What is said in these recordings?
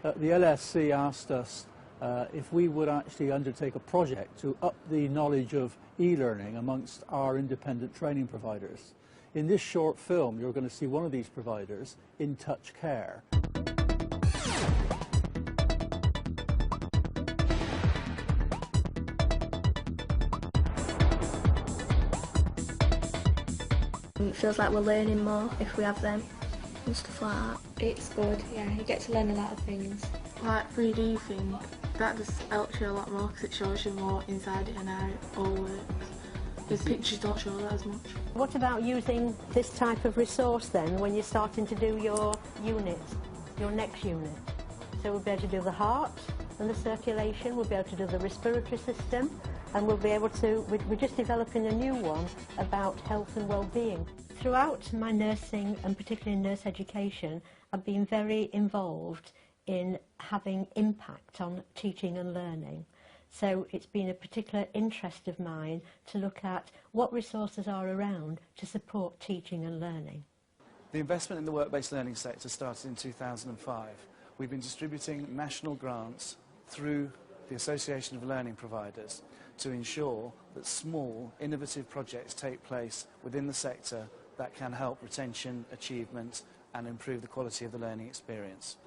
The LSC asked us if we would actually undertake a project to up the knowledge of e-learning amongst our independent training providers. In this short film, you're going to see one of these providers, In Touch Care. It feels like we're learning more if we have them and stuff like that. It's good, yeah, you get to learn a lot of things. Like 3D thing, that just helps you a lot more because it shows you more inside it and how it all works. Because pictures don't show that as much. What about using this type of resource then when you're starting to do your unit, your next unit? So we'll be able to do the heart and the circulation, we'll be able to do the respiratory system, and we'll be able to, we're just developing a new one about health and well-being. Throughout my nursing, and particularly in nurse education, I've been very involved in having impact on teaching and learning. So it's been a particular interest of mine to look at what resources are around to support teaching and learning. The investment in the work-based learning sector started in 2005. We've been distributing national grants through the Association of Learning Providers to ensure that small, innovative projects take place within the sector that can help retention, achievement and improve the quality of the learning experience.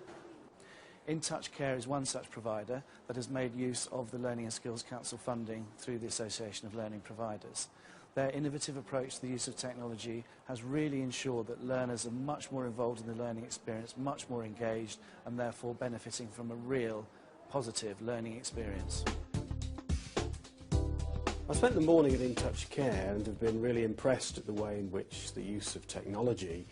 In Touch Care is one such provider that has made use of the Learning and Skills Council funding through the Association of Learning Providers. Their innovative approach to the use of technology has really ensured that learners are much more involved in the learning experience, much more engaged and therefore benefiting from a real positive learning experience. I spent the morning at In Touch Care and have been really impressed at the way in which the use of technology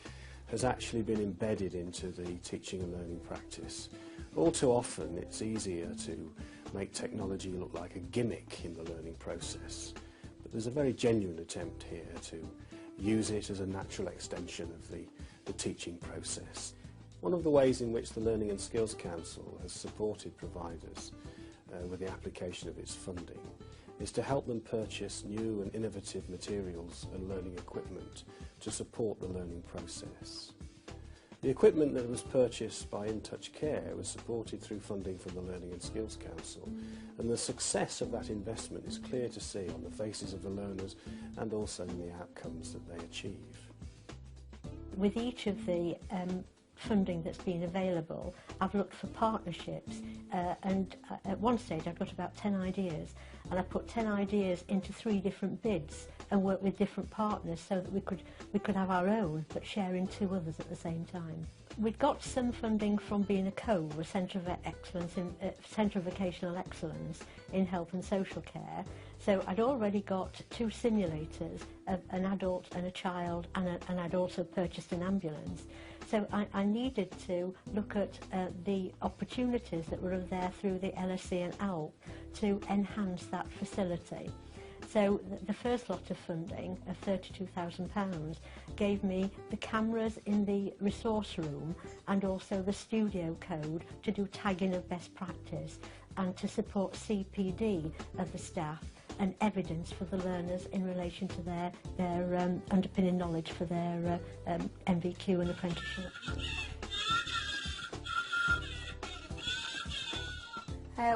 has actually been embedded into the teaching and learning practice. All too often it's easier to make technology look like a gimmick in the learning process, but there's a very genuine attempt here to use it as a natural extension of the teaching process. One of the ways in which the Learning and Skills Council has supported providers with the application of its funding is to help them purchase new and innovative materials and learning equipment to support the learning process. The equipment that was purchased by In Touch Care was supported through funding from the Learning and Skills Council, and the success of that investment is clear to see on the faces of the learners and also in the outcomes that they achieve. With each of the funding that's been available, I've looked for partnerships and at one stage I've got about 10 ideas, and I put 10 ideas into 3 different bids and worked with different partners so that we could have our own but share in 2 others at the same time. We'd got some funding from being a COVE, a Centre of Excellence, Centre of Vocational Excellence in Health and Social Care. So I'd already got 2 simulators, an adult and a child, and I'd also purchased an ambulance. So I needed to look at the opportunities that were there through the LSC and ALP to enhance that facility. So the first lot of funding of £32,000 gave me the cameras in the resource room and also the studio code to do tagging of best practice and to support CPD of the staff and evidence for the learners in relation to their underpinning knowledge for their MVQ and apprenticeship.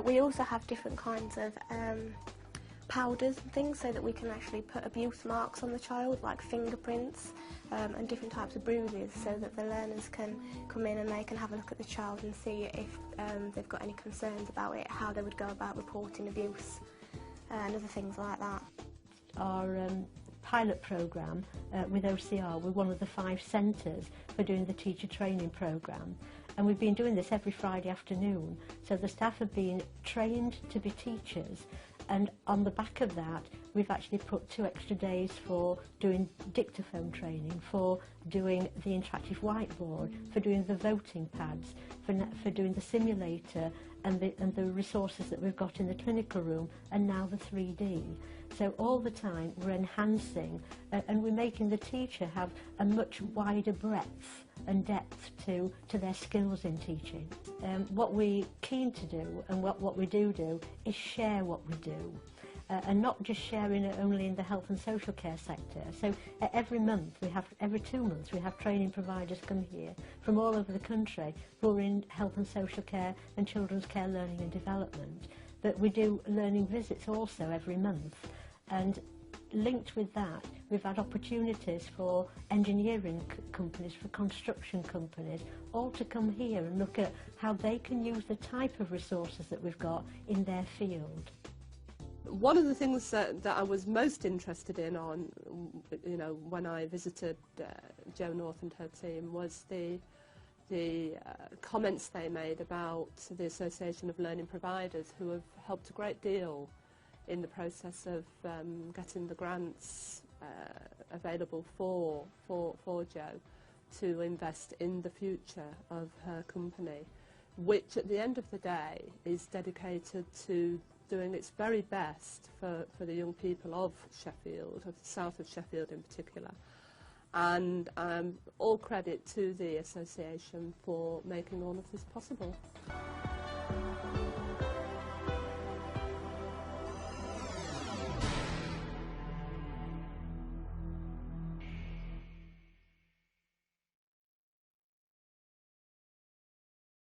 We also have different kinds of powders and things so that we can actually put abuse marks on the child, like fingerprints and different types of bruises, so that the learners can come in and they can have a look at the child and see if they've got any concerns about it, how they would go about reporting abuse and other things like that. Our pilot programme with OCR, we're one of the 5 centres for doing the teacher training programme, and we've been doing this every Friday afternoon, so the staff have been trained to be teachers, and on the back of that we've actually put 2 extra days for doing dictaphone training, for doing the interactive whiteboard, for doing the voting pads, for doing the simulator and the resources that we've got in the clinical room, and now the 3D. So all the time we're enhancing and we're making the teacher have a much wider breadth and depth to their skills in teaching. What we're keen to do and what we do is share what we do. and not just sharing it only in the health and social care sector. So every 2 months we have training providers come here from all over the country who are in health and social care and children's care learning and development. But we do learning visits also every month, and linked with that we've had opportunities for engineering companies, for construction companies, all to come here and look at how they can use the type of resources that we've got in their field. One of the things that I was most interested in when I visited Jo North and her team was the comments they made about the Association of Learning Providers, who have helped a great deal in the process of getting the grants available for Jo to invest in the future of her company, which at the end of the day is dedicated to doing its very best for the young people of Sheffield, of the south of Sheffield in particular. And all credit to the association for making all of this possible.